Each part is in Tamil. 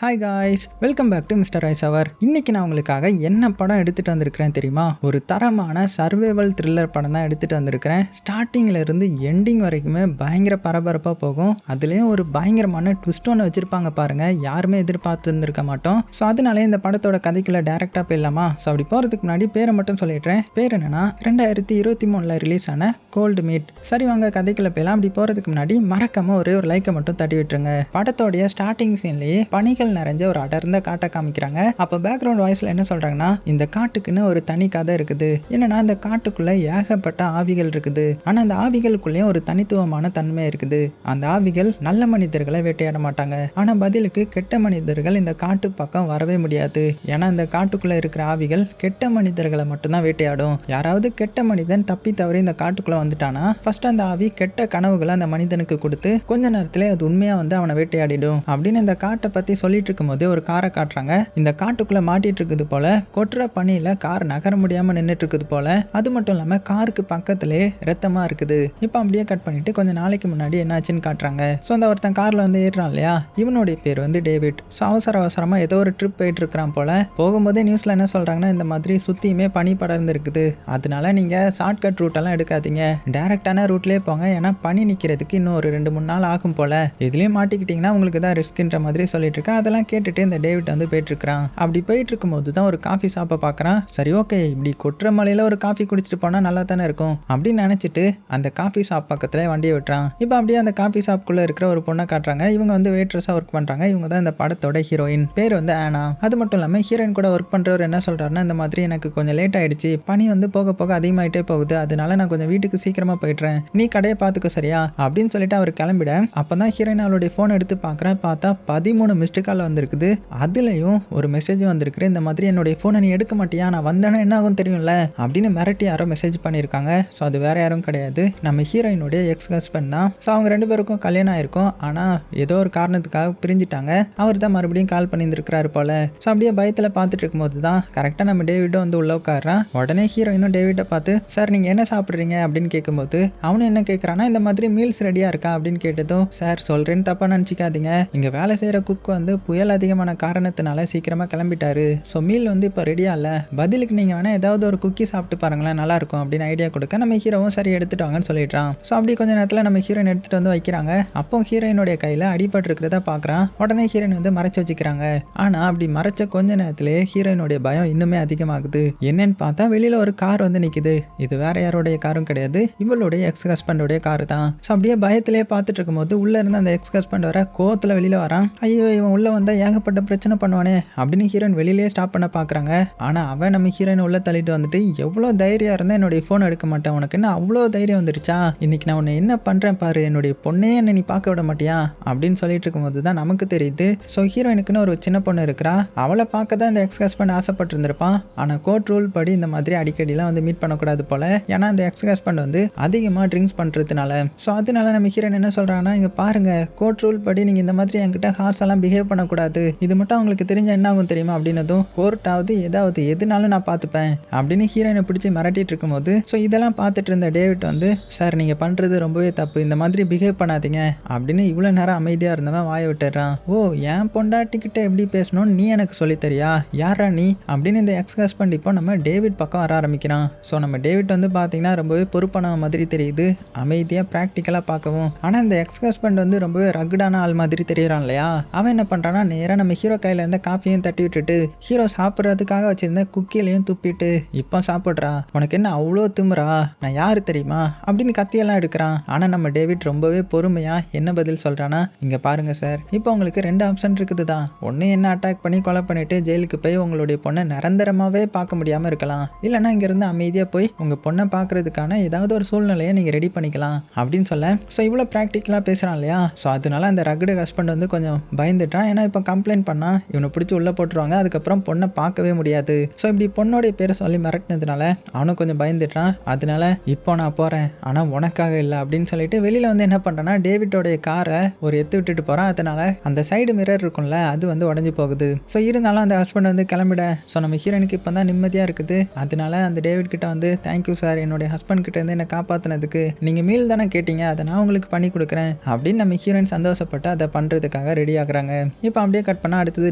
Hi guys, welcome back to mister rice அவர். இன்னைக்கு நான் உங்களுக்காக என்ன படம் எடுத்துகிட்டு வந்திருக்கிறேன் தெரியுமா? ஒரு தரமான சர்வைவல் த்ரில்லர் படம் தான் எடுத்துகிட்டு வந்திருக்கிறேன். ஸ்டார்டிங்கில் இருந்து எண்டிங் வரைக்குமே பயங்கர பரபரப்பாக போகும். அதுலேயும் ஒரு பயங்கரமான ட்விஸ்ட் ஒன்று வச்சுருப்பாங்க பாருங்கள், யாருமே எதிர்பார்த்து இருந்திருக்க மாட்டோம். ஸோ அதனாலே இந்த படத்தோட கதைக்குள்ளே டேரெக்டாக போயிடலாமா? ஸோ அப்படி போகிறதுக்கு முன்னாடி பேரை மட்டும் சொல்லிடுறேன். பேர் என்னன்னா 2023 ரிலீஸ் ஆன கோல்டு மீட். சரி வாங்க கதைக்குள்ளே போயிடலாம். அப்படி போகிறதுக்கு முன்னாடி மறக்காம ஒரே ஒரு லைக்கை மட்டும் தட்டி விட்டுருங்க. படத்தோடைய ஸ்டார்டிங் சீன்லேயே பணிகள் நிறைஞ்ச ஒரு அடர்ந்த காட்டை காமிக்கிறாங்க. அப்போ பேக்ரவுண்ட் வாய்ஸ்ல என்ன சொல்றாங்கன்னா, இந்த காட்டுக்குன்னு ஒரு தனி கதை இருக்குது. என்னன்னா இந்த காட்டுக்குள்ள ஏகப்பட்ட ஆவிகள் இருக்குது. ஆனா அந்த ஆவிகளுக்குள்ளேயும் ஒரு தனித்துவமான தன்மை இருக்குது. அந்த ஆவிகள் நல்ல மனிதர்களை வேட்டையாட மாட்டாங்க. ஆனா பதிலுக்கு கெட்ட மனிதர்கள் இந்த காட்டு பக்கம் வரவே முடியாது. ஏன்னா இந்த காட்டுக்குள்ள இருக்கிற ஆவிகள் கெட்ட மனிதர்களை மட்டும்தான் வேட்டையாடும். யாராவது கெட்ட மனிதன் தப்பி தவறி இந்த காட்டுக்குள்ள வந்துட்டானா ஃபர்ஸ்ட் அந்த ஆவி கெட்ட கனவுகளை அந்த மனிதனுக்கு கொடுத்து கொஞ்ச நேரத்திலே அது உண்மையா வந்து அவனை வேட்டையாடிடும் அப்படின்னு இந்த காட்டை பத்தி சொல்லிட்டு இருக்கும் போது ஒரு காரை காட்டுறாங்க. இந்த காட்டுக்குள்ள மாட்டிட்டு இருக்குது போல, கொட்டுற பனியில கார் நகர முடியாம நின்றுட்டு இருக்குது போல. அது மட்டும் இல்லாம காருக்கு பக்கத்திலே ரத்தமா இருக்குது. இப்ப அப்படியே கட் பண்ணிட்டு கொஞ்ச நாளைக்கு முன்னாடி என்னாச்சுன்னு காட்டுறாங்க. ஸோ அந்த ஒருத்தன் கார்ல வந்து ஏறான் இல்லையா, இவனுடைய பேர் வந்து டேவிட். ஸோ அவசரமா ஏதோ ஒரு ட்ரிப் போயிட்டு இருக்கிறான் போல. போகும்போதே நியூஸ்ல என்ன சொல்றாங்கன்னா, இந்த மாதிரி சுத்தியுமே பனி படர்ந்து இருக்குது. அதனால நீங்க ஷார்ட்கட் ரூட் எல்லாம் எடுக்காதீங்க, டைரக்டான ரூட்லயே போங்க. ஏன்னா பனி நிக்கிறதுக்கு இன்னும் ஒரு 2-3 நாள் ஆகும் போல. இதுலயும் மாட்டிக்கிட்டீங்கன்னா உங்களுக்கு தான் ரிஸ்க்ன்ற மாதிரி சொல்லிட்டு இருக்கேன். அதெல்லாம் கேட்டுட்டு இந்த டேவிட் வந்து போயிட்டு இருக்கான். அப்படி போயிட்டு இருக்கும்போது தான் ஒரு காஃபி ஷாப்பை பார்க்கறான். சரி ஓகே, இப்படி கொட்டுற மலையில ஒரு காஃபி குடிச்சிட்டு போனா நல்லா தானே இருக்கும் அப்படின்னு நினைச்சிட்டு அந்த காஃபி ஷாப் பக்கத்துல வண்டியை விட்டுறான். இப்போ அப்படியே அந்த காஃபி ஷாப்புக்குள்ள இருக்கிற ஒரு பொண்ணை காட்டுறாங்க. இவங்க வந்து வெயிட்ரஸா ஒர்க் பண்றாங்க. இவங்க தான் இந்த படத்தோட ஹீரோயின். பேர் வந்து ஆனா. அது மட்டும் இல்லாம ஹீரோயின் கூட ஒர்க் பண்றவர் என்ன சொல்றாருன்னா, இந்த மாதிரி எனக்கு கொஞ்சம் லேட் ஆயிடுச்சு, பனி வந்து போக போக அதிகமாயிட்டே போகுது, அதனால நான் கொஞ்சம் வீட்டுக்கு சீக்கிரமா போயிடுறேன், நீ கடையை பார்த்துக்க சரியா அப்படின்னு சொல்லிட்டு அவர் கிளம்பிட. அப்பதான் ஹீரோயின் அவளுடைய போன் எடுத்து பார்க்கறேன். பார்த்தா 13 மிஸ்டு கால் வந்திருக்குது. அதுலயும் ஒரு மெசேஜ் வந்திருக்கு, இந்த மாதிரி என்னுடைய போனை நீ எடுக்க மாட்டியா, நான் வந்தேன்னா என்ன ஆகும் தெரியும்ல அப்படின்னு மிரட்டி யாரோ மெசேஜ் பண்ணியிருக்காங்க. ஸோ அது வேற யாரும் கிடையாது, நம்ம ஹீரோயினுடைய எக்ஸ் ஹஸ்பண்ட் தான். ஸோ அவங்க 2 பேருக்கும் கல்யாணம் ஆயிருக்கும். ஆனா ஏதோ ஒரு காரணத்துக்காக பிரிஞ்சுட்டாங்க. அவர் தான் மறுபடியும் கால் பண்ணியிருக்கிறாரு போல. ஸோ அப்படியே பயத்தில் பார்த்துட்டு இருக்கும்போது தான் கரெக்டாக நம்ம டேவிடும் வந்து உள்ள உட்காடுறான். உடனே ஹீரோயினும் டேவிட்டை பார்த்து, சார் நீங்க என்ன சாப்பிட்றீங்க அப்படின்னு கேட்கும்போது அவனு என்ன கேட்குறான்னா, இந்த மாதிரி மீல்ஸ் ரெடியா இருக்கா அப்படின்னு கேட்டதும், சார் சொல்றேன்னு தப்பா நினச்சிக்காதீங்க, இங்க வேலை செய்யற குக் வந்து புயல் அதிகமான காரணத்தினால சீக்கிரமா கிளம்பிட்டாரு. ஸோ மீல் வந்து இப்போ ரெடியா இல்ல, பதிலுக்கு நீங்க வேணா ஏதாவது ஒரு குக்கி சாப்பிட்டு பாருங்களேன், நல்லா இருக்கும் அப்படின்னு ஐடியா கொடுக்க நம்ம ஹீரோவும் சரி எடுத்துட்டு வாங்கன்னு சொல்லிடுறான். ஸோ அப்படி கொஞ்ச நேரத்தில் நம்ம ஹீரோயின் எடுத்துட்டு வந்து வைக்கிறாங்க. அப்போ ஹீரோயினுடைய கையில அடிபட்டு இருக்கிறத பாக்குறான். உடனே ஹீரோயின் வந்து மறைச்சு வச்சுக்கிறாங்க. ஆனா அப்படி மறைச்ச கொஞ்ச நேரத்திலே ஹீரோயினுடைய பயம் இன்னுமே அதிகமாகுது. என்னன்னு பார்த்தா வெளியில ஒரு கார் வந்து நிக்குது. இது வேற யாருடைய காரும் கிடையாது, இவளுடைய எக்ஸ் ஹஸ்பண்டோடைய கார் தான். ஸோ அப்படியே பயத்திலே பார்த்துட்டு இருக்கும்போது உள்ள இருந்து அந்த எக்ஸ் ஹஸ்பண்ட் வர கோவத்துல வெளியில வரான். ஐயோ இவன் உள்ள வந்தா ஏகப்பட்ட பிரச்சனை பண்ணுவானே அப்படின்னு ஹீரோயின் வெளியிலேயே ஸ்டாப் பண்ண பாக்குறாங்க. ஆனா அவன் நம்ம ஹீரோயின் உள்ள தள்ளிட்டு வந்துட்டு, எவ்வளவு தைரியம் இருந்தா என்னுடைய போன் எடுக்க மாட்டேன், உனக்கு என்ன அவ்வளோ தைரியம் வந்துருச்சா, இன்னைக்கு நான் உன்னை என்ன பண்றேன் பாரு, என்னுடைய பொண்ணே என்ன நீ பார்க்க விட மாட்டியா அப்படின்னு சொல்லிட்டு இருக்கும்போது தான் நமக்கு தெரியுது. ஸோ ஹீரோயினுக்குன்னு ஒரு சின்ன பொண்ணு இருக்கிறா. அவளை பார்க்க தான் இந்த எக்ஸ் ஹஸ்பண்ட் ஆசைப்பட்டு இருந்திருப்பான். ஆனா கோர்ட் ரூல் படி இந்த மாதிரி அடிக்கடிலாம் வந்து மீட் பண்ணக்கூடாது போல. ஏன்னா இந்த எக்ஸ் ஹஸ்பண்ட் வந்து அதிகமாக ட்ரிங்க்ஸ் பண்றதுனால. ஸோ அதனால நம்ம ஹீரோயின் என்ன சொல்றாங்கன்னா, இங்க பாருங்க கோர்ட் ரூல் படி நீங்க இந்த மாதிரி என்கிட்ட ஹார்ஸ் எல்லாம் பிஹேவ் பண்ணக்கூடாது, இது மட்டும் அவங்களுக்கு தெரிஞ்ச என்ன ஆகும் தெரியுமா அப்படின்னதும், கோர்ட்டாவது ஏதாவது எதுனாலும் நான் பார்த்துப்பேன் அப்படின்னு ஹீரோயினை பிடிச்சி மிரட்டிட்டு இருக்கும்போது, ஸோ இதெல்லாம் பார்த்துட்டு இருந்த டேவிட் வந்து, சார் நீங்க பண்றது ரொம்பவே தப்பு, இந்த மாதிரி பிஹேவ் பண்ணாதீங்க அப்படின்னு இவ்வளவு நேரம் அமைதியா இருந்தவன் வாய விட்டுறான். ஓ என் பொண்டாட்டிக்கிட்ட எப்படி பேசணும்னு நீ எனக்கு சொல்லித்தரியா, யாரா நீ அப்படின்னு இந்த எக்ஸ் ஹஸ்பண்ட் இப்போ நம்ம டேவிட் பக்கம் வர ஆரம்பிக்கிறான். ஸோ நம்ம டேவிட் வந்து பார்த்தீங்கன்னா ரொம்பவே பொறுப்பான மாதிரி தெரியுது, அமைதியாக ப்ராக்டிக்கலாக பார்க்கவும். ஆனால் இந்த எக்ஸ் ஹஸ்பண்ட் வந்து ரொம்பவே ரகுடான ஆள் மாதிரி தெரியறான் இல்லையா. அவன் என்ன பண்ணுறான்னா, நேராக நம்ம ஹீரோ கையில் இருந்த காஃபியும் தட்டி விட்டுட்டு ஹீரோ சாப்பிட்றதுக்காக வச்சிருந்த குக்கிலையும் துப்பிட்டு, இப்போ சாப்பிட்றா, உனக்கு என்ன அவ்வளோ திமுறா, நான் யாரு தெரியுமா அப்படின்னு கத்தியெல்லாம் எடுக்கிறான். ஆனால் நம்ம டேவிட் ரொம்பவே பொறுமையா என்ன பதில் சொல்றானா, இங்க பாருங்க சார், இப்போ உங்களுக்கு 2 ஆப்ஷன் இருக்குது தான், ஒன்று என்ன அட்டாக் பண்ணி கொலை பண்ணிட்டு ஜெயிலுக்கு போய் உங்களுடைய பொண்ணை நிரந்தரமாகவே பார்க்க முடியாமல் இருக்கலாம், இல்லைன்னா இங்கேருந்து அமைதியாக போய் உங்கள் பொண்ணை பார்க்கறதுக்கான ஏதாவது ஒரு சூழ்நிலையை நீங்கள் ரெடி பண்ணிக்கலாம் அப்படின்னு சொல்ல. ஸோ இவ்வளோ ப்ராக்டிக்கலாக பேசுகிறான் இல்லையா. ஸோ அதனால அந்த ரகுடு ஹஸ்பண்ட் வந்து கொஞ்சம் பயந்துட்டான். ஏன்னா இப்போ கம்ப்ளைண்ட் பண்ணா இவனை பிடிச்சி உள்ளே போட்டுருவாங்க, அதுக்கப்புறம் பொண்ணை பார்க்கவே முடியாது. ஸோ இப்படி பொண்ணோடைய பேரை சொல்லி மிரட்டினதுனால அவனும் கொஞ்சம் பயந்துட்டான். அதனால இப்போ நான் போகிறேன் ஆனால் உனக்காக இல்லை அப்படின்னு சொல்லிட்டு வெளியில் வந்து என்ன பண்ணுறேன்னா, டேவிட்டோடைய காரை ஒரு எத்து விட்டுட்டு போகிறான். அதனால அந்த சைடு மிரர் இருக்கும்ல, அது வந்து உடஞ்சி போகுது. ஸோ இருந்தாலும் அந்த ஹஸ்பண்ட் வந்து கிளம்பிட. ஸோ நம்ம ஹீரோனுக்கு இப்போ தான் நிம்மதியாக இருக்குது. அதனால அந்த டேவிட் கிட்ட வந்து, தேங்க்யூ சார், என்னுடைய ஹஸ்பண்ட் கிட்ட இருந்து என்னை காப்பாற்றினதுக்கு, நீங்கள் மீல் தானே கேட்டீங்க, அதை நான் உங்களுக்கு பண்ணி கொடுக்குறேன் அப்படின்னு நம்ம ஹீரோயின் சந்தோஷப்பட்டு அதை பண்ணுறதுக்காக ரெடி ஆகுறாங்க. இப்போ அப்படியே கட் பண்ணால் அடுத்தது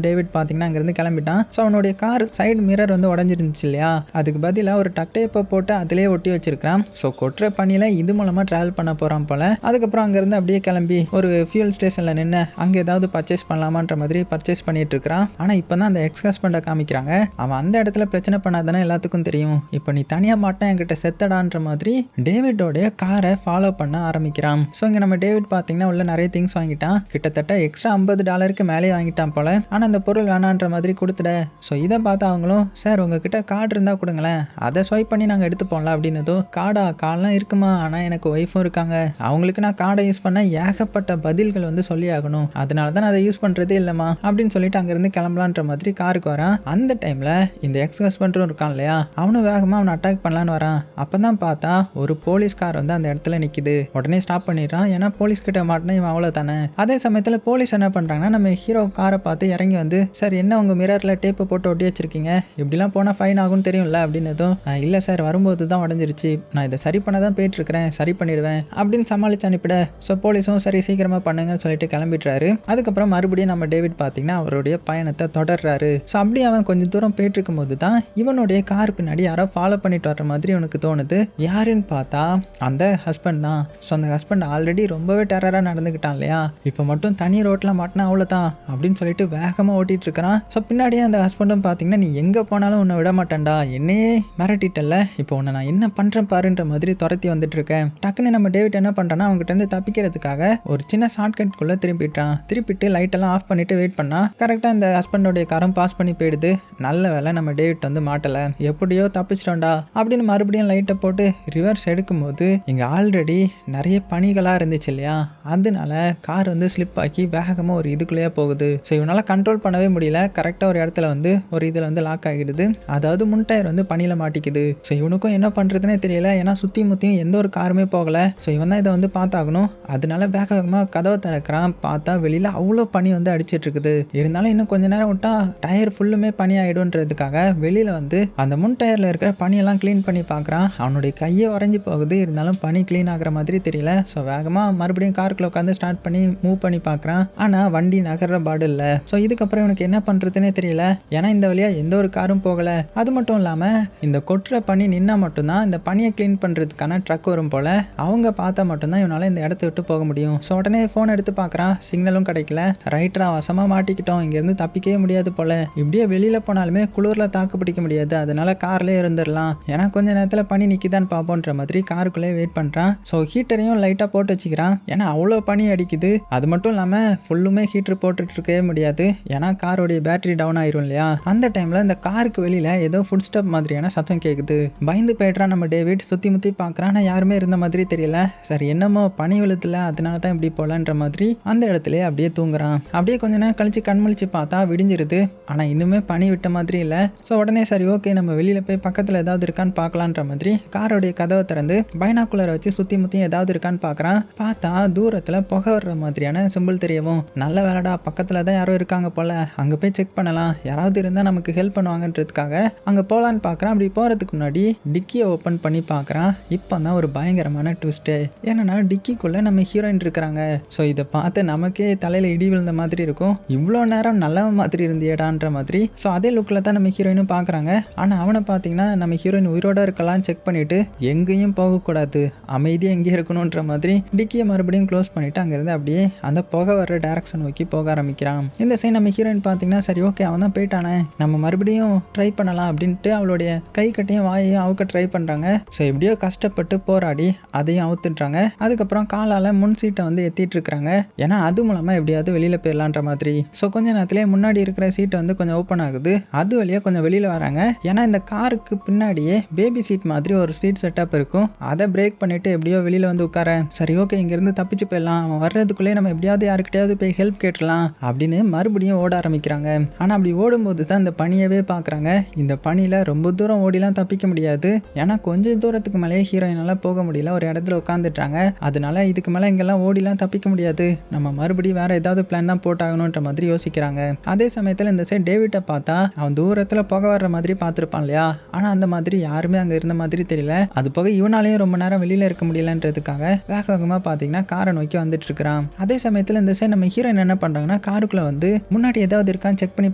டேவிட் பார்த்தீங்கன்னா அங்கேருந்து கிளம்பிட்டான். ஸோ அவனுடைய கார் சைடு மிரர் வந்து உடஞ்சிருந்துச்சு இல்லையா, அதுக்கு பதிலாக ஒரு டக் டேப்பை போட்டு அதிலே ஒட்டி வச்சிருக்கான். ஸோ கொட்டுற பணியில் இது மூலமாக ட்ராவல் பண்ண போகிறான் போல. அதுக்கப்புறம் அங்கேருந்து அப்படியே கிளம்பி ஒரு ஃபியூல் ஸ்டேஷனில் நின்று அங்கே ஏதாவது பர்ச்சேஸ் பண்ணலாமான்ற மாதிரி பர்ச்சேஸ் பண்ணிட்டு இருக்கிறான். ஆனால் இப்போ தான் அந்த எக்ஸ் ஹஸ்பண்டை காமிக்கிறாங்க. அவன் அந்த இடத்துல பிரச்சனை பண்ணாதானே எல்லாத்துக்கும் தெரியும். இப்போ நீ தனியாக மாட்டேன் என்கிட்ட செத்தடான்ற மாதிரி டேவிடோடைய காரை ஃபாலோ பண்ண ஆரம்பிக்கிறான். ஸோ இங்கே நம்ம டேவிட் பார்த்தீங்கன்னா உள்ள நிறைய திங்ஸ் வாங்கிட்டான். கிட்டத்தட்ட எக்ஸ்ட்ரா $50 மேலே வாங்கிட்டான் போல. ஆனால் அந்த பொருள் வேணான்ற மாதிரி கொடுத்துட. ஸோ இதை பார்த்து அவங்களும் சார் உங்ககிட்ட கார்டு இருந்தால் கொடுங்களேன், அதை ஸ்வைப் பண்ணி நாங்கள் எடுத்துப்போம்ல அப்படின்னதும் கார்டெலாம் இருக்குமா, ஆனால் எனக்கு ஒய்ஃபும் இருக்காங்க, அவங்களுக்கு நான் கார்டை யூஸ் பண்ண ஏகப்பட்ட பதில்கள் வந்து சொல்லி ஆகணும், அதனால தான் நான் அதை யூஸ் பண்ணுறதே இல்லைம்மா அப்படின்னு சொல்லிட்டு அங்கேருந்து கிளம்பலான்ற மாதிரி காருக்கு வரான். அந்த டைமில் இந்த எக்ஸ் ஹஸ்பண்டும் இருக்கான் இல்லையா, அவனும் வேகமாக அவனை அட்டாக் பண்ணலான்னு வரான். அப்போ தான் பார்த்தா ஒரு போலீஸ் கார் வந்து அந்த இடத்துல நிற்கிது. உடனே ஸ்டாப் பண்ணிடுறான். ஏன்னா போலீஸ் கிட்ட மாட்டினா இவன் அவ்வளோ தானே. அதே சமயத்தில் போலீஸ் என்ன பண்ணுறாங்கன்னா நம்ம ஹீரோ காரை பார்த்து இறங்கி வந்து சார் என்ன உங்கள் மிரரில் டேப்பு போட்டு ஒட்டி வச்சிருக்கீங்க, இப்படிலாம் போனால் ஃபைன் ஆகும்னு தெரியும்ல அப்படின்னதும் இல்லை சார் வரும்போது தான் உடஞ்சிருச்சு, நான் இதை சரி பண்ண தான் போயிட்டுருக்கிறேன், சரி பண்ணிடுவேன் அப்படின்னு சமாளித்து அனுப்பிட. ஸோ போலீஸும் சரி சீக்கிரமாக பண்ணுங்கன்னு சொல்லிட்டு கிளம்பிட்டுறாரு. அதுக்கப்புறம் மறுபடியும் நம்ம டேவிட் பார்த்தீங்கன்னா அவருடைய பயணத்தை தொடர்றாரு. ஸோ அப்படி அவன் கொஞ்சம் தூரம் போயிட்டு இருக்கும் போது தான் இவனுடைய கார் பின்னாடி யாரோ ஃபாலோ பண்ணிட்டு வர்ற மாதிரி இவனுக்கு தோணுது. யாருன்னு பார்த்தா அந்த ஹஸ்பண்ட் தான். ஸோ அந்த ஹஸ்பண்ட் ஆல்ரெடி ரொம்பவே டெரராக நடந்துக்கிட்டான் இல்லையா, இப்போ மட்டும் தனி ரோட்டில் மாட்டினா அவ்வளோதான் அப்படின்னு சொல்லிட்டு வேகமாக ஓட்டிட்டு இருக்கிறான். ஸோ பின்னாடியே அந்த ஹஸ்பண்டும் பார்த்தீங்கன்னா நீ எங்கே போனாலும் உன்னை விட மாட்டேன்டா, என்னையே மிரட்டிட்டல, இப்போ உன்னை நான் என்ன பண்ணுறேன் பாருன்ற மாதிரி துரத்தி வந்துட்டு இருக்கேன். டக்குன்னு நம்ம டேவிட் என்ன பண்ணுறான்னா அவங்ககிட்ட இருந்து தப்பிக்கிறதுக்காக ஒரு சின்ன ஷார்ட்கட்குள்ளே திருப்பிட்டு லைட்டெல்லாம் ஆஃப் பண்ணிட்டு வெயிட் பண்ணா கரெக்டாக இந்த ஹஸ்பண்டோடைய காரம் பாஸ் பண்ணி போயிடுது. நல்ல வேலை நம்ம டேவிட் வந்து மாட்டலை, எப்படியோ தப்பிச்சிட்டோம்டா அப்படின்னு மறுபடியும் லைட்டை போட்டு ரிவர்ஸ் எடுக்கும்போது இங்கே ஆல்ரெடி நிறைய பனிகளாக இருந்துச்சு இல்லையா, அதனால கார் வந்து ஸ்லிப் ஆக்கி வேகமாக ஒரு இதுக்குள்ளேயே போகுது. ஸோ இவனால் கண்ட்ரோல் பண்ணவே முடியல. கரெக்டாக ஒரு இடத்துல வந்து ஒரு இதில் வந்து லாக் ஆகிடுது. அதாவது முன் டயர் வந்து பனியில் மாட்டிக்குது. ஸோ இவனுக்கும் என்ன பண்ணுறதுனே தெரியல. ஏன்னா சுற்றி முற்றியும் எந்த ஒரு காருமே போகலை. ஸோ இவன் தான் இதை வந்து பார்த்தாகணும். அதனால வேகமாக கதவை திறக்கிறான். பார்த்தா வெளியில் அவ்வளோ பனி வந்து அடிச்சிட்டு இருக்குது. இருந்தாலும் இன்னும் கொஞ்ச நேரம் விட்டா டயர் ஃபுல்லுமே பனி ஆகிடும்ன்றதுக்காக வெளியில் வந்து அந்த முன் டயரில் இருக்கிற பனியெல்லாம் க்ளீன் பண்ணி பார்க்குறான். அவனுடைய கையை உறைஞ்சி போகுது. இருந்தாலும் பனி க்ளீன் ஆகிற மாதிரி தெரியல. ஸோ வேகமாக மறுபடியும் காருக்குள்ள உட்காந்து ஸ்டார்ட் பண்ணி மூவ் பண்ணி பார்க்குறான். ஆனால் வண்டி நகர்ற பாடு இல்லை. ஸோ இதுக்கப்புறம் இவனுக்கு என்ன பண்ணுறதுனே தெரியல. ஏன்னா இந்த வழியாக எந்த ஒரு காரும் போகலை. அது மட்டும் இல்லாமல் இந்த கொட்டுற பனி நின்னா மட்டும்தான் இந்த பனியை க்ளீன் பண்ணுறதுக்கான ட்ரக் வரும் போல். அவங்க பார்த்தா மட்டும்தான் இவனால் இந்த இடத்த விட்டு போக முடியும். ஸோ உடனே ஃபோன் எடுத்து பார்க்குறான். சிக்னலும் கிடைக்கல. ரைட்டரா வசமாக மாட்டிக்கிட்டோம், இங்கேருந்து தப்பிக்கவே முடியாது போல். இப்படியே வெளியில் போனாலுமே குளிரில் தாக்கு பிடிக்க முடியாது, அதனால கார்லேயே இருந்துடலாம். ஏன்னா கொஞ்ச நேரத்தில் பனி நிற்கிதான்னு பார்ப்போன்ற மாதிரி காருக்குள்ளே வெயிட் பண்ணுறான். ஸோ ஹீட்டரையும் லைட்டாக போட்டு வச்சுக்கிறான். ஏன்னா அவ்வளோ பனி அடிக்குது. அது மட்டும் இல்லாமல் ஃபுல்லுமே ஹீட்டர் போட்டுட்டு இருக்கவே முடியாது. ஏன்னா காரோடைய பேட்டரி டவுன் ஆயிரும் இல்லையா. அந்த டைமில் இந்த காருக்கு வெளியில் ஏதோ ஃபுட் ஸ்டெப் மாதிரியான சத்தம் கேட்குது. பயந்து போய்ட்றான் நம்ம டேவிட். சுற்றி முற்றி பார்க்குறான். ஆனால் யாருமே இருந்த மாதிரி தெரியல. சரி என்னமோ பனி விழுத்துல அதனால தான் இப்படி போகலான்ற மாதிரி அந்த இடத்துல அப்படியே தூங்குறான். அப்படியே கொஞ்ச நேரம் கழிச்சு கண்மழிச்சு பார்த்தா விடிஞ்சிருது. ஆனால் இன்னுமே பனி விட்ட மாதிரி இல்லை. ஸோ உடனே சரி ஓகே நம்ம வெளியில் போய் பக்கத்தில் ஏதாவது இருக்கான்னு பார்க்கலான்ற மாதிரி காரோடைய கதவை திறந்து பைனாக்குலரை வச்சு சுற்றி முற்றி ஏதாவது இருக்கான்னு பார்க்குறான். பார்த்தா தூரத்தில் புகை வர்ற மாதிரியான சிம்பிள் தெரியவும் நல்ல வேலைடா பக்கத்தில் தான் யாரோ இருக்காங்க போல், அங்கே போய் செக் பண்ணலாம், யாராவது இருந்தால் நமக்கு ஹெல்ப் பண்ணுவாங்கன்றதுக்காக அங்கே போகலான்னு பார்க்குறான். அப்படி போகிறதுக்கு முன்னாடி டிக்கியை ஓப்பன் பண்ணி பார்க்குறான். இப்போ தான் ஒரு பயங்கரமான ட்விஸ்ட்டு. ஏன்னா டிக்கிக்குள்ளே நம்ம ஹீரோயின் இருக்கிறாங்க. ஸோ இதை பார்த்து நமக்கே தலையில் இடி விழுந்த மாதிரி இருக்கும். இவ்வளோ நேரம் நல்ல மாதிரி இருந்தியடான்ற மாதிரி. ஸோ அதே லுக்கில் தான் நம்ம ஹீரோயினும் பார்க்குறாங்க. ஆனால் அவனை பார்த்தீங்கன்னா நம்ம ஹீரோயின் உயிரோட இருக்கலாம்னு செக் பண்ணிவிட்டு எங்கேயும் போகக்கூடாது, அமைதியாக எங்கேயும் இருக்கணுன்ற மாதிரி டிக்கியை மறுபடியும் க்ளோஸ் பண்ணிவிட்டு அங்கேருந்து அப்படியே அந்த புகை வர்ற டேரக்ஷன் நோக்கி போக ஆரம்பிக்கிறான். இந்த சைடு நம்ம ஹீரோயின் பார்த்தீங்கன்னா சரி ஓகே அவன் தான் போயிட்டானே, நம்ம மறுபடியும் ட்ரை பண்ணலாம் அப்படின்ட்டு அவளுடைய கை கட்டையும் வாயையும் அவுக்க ட்ரை பண்ணுறாங்க. ஸோ எப்படியோ கஷ்டப்பட்டு போராடி அதையும் அவுத்துட்றாங்க. அதுக்கப்புறம் காலால் முன் சீட்டை வந்து எத்திட்டு இருக்கிறாங்க. ஏன்னா அது மூலமாக எப்படியாவது வெளியில் போயிடலான்ற மாதிரி. ஸோ கொஞ்ச நேரத்திலே முன்னாடி இருக்கிற சீட்டை வந்து கொஞ்சம் ஓப்பன் ஆகுது. அது வழியாக கொஞ்சம் வெளியில் வராங்க. ஏன்னா இந்த காருக்கு பின்னாடியே பேபி சீட் மாதிரி ஒரு சீட் செட்டப் இருக்கும். அதை பிரேக் பண்ணிட்டு எப்படியோ வெளியில் வந்து உட்கார சரி ஓகே இங்கேருந்து தப்பிச்சு போயிடலாம், அவன் வர்றதுக்குள்ளே நம்ம எப்படியாவது யாருக்கிட்டையாவது போய் ஹெல்ப் கேட்டலாம் அப்படின்னு மறுபடியும் ஓட ஆரம்பிக்கிறாங்க. ஆனால் அப்படி ஓடும்போது தான் இந்த பனியவே பார்க்குறாங்க. இந்த பனியில் ரொம்ப தூரம் ஓடிலாம் தப்பிக்க முடியாது. ஏன்னா கொஞ்சம் தூரத்துக்கு மேலேயே ஹீரோயினால போக முடியல, ஒரு இடத்துல உட்காந்துட்டாங்க. அதனால இதுக்கு மேலே இங்கெல்லாம் ஓடிலாம் தப்பிக்க முடியாது, நம்ம மறுபடியும் வேற ஏதாவது பிளான் தான் போட்டாகணுன்ற மாதிரி யோசிக்கிறாங்க. அதே சமயத்தில் இந்த சைடு டேவிட்டை பார்த்தா அவன் தூரத்தில் புகை வர்ற மாதிரி பார்த்துருப்பான் இல்லையா. ஆனால் அந்த மாதிரி யாருமே அங்கே இருந்த மாதிரி தெரியல. அது போக இவனாலையும் ரொம்ப நேரம் வெளியில் இருக்க முடியலன்றதுக்காக வேகமாக பார்த்தீங்கன்னா காரை நோக்கி வந்துட்டு இருக்கிறான். அதே சமயத்தில் இந்த சைடு நம்ம ஹீரோயின் என்ன பண்ணுறாங்கன்னா காருக்குள்ள வந்து முன்னாடி ஏதாவது இருக்கான்னு செக் பண்ணி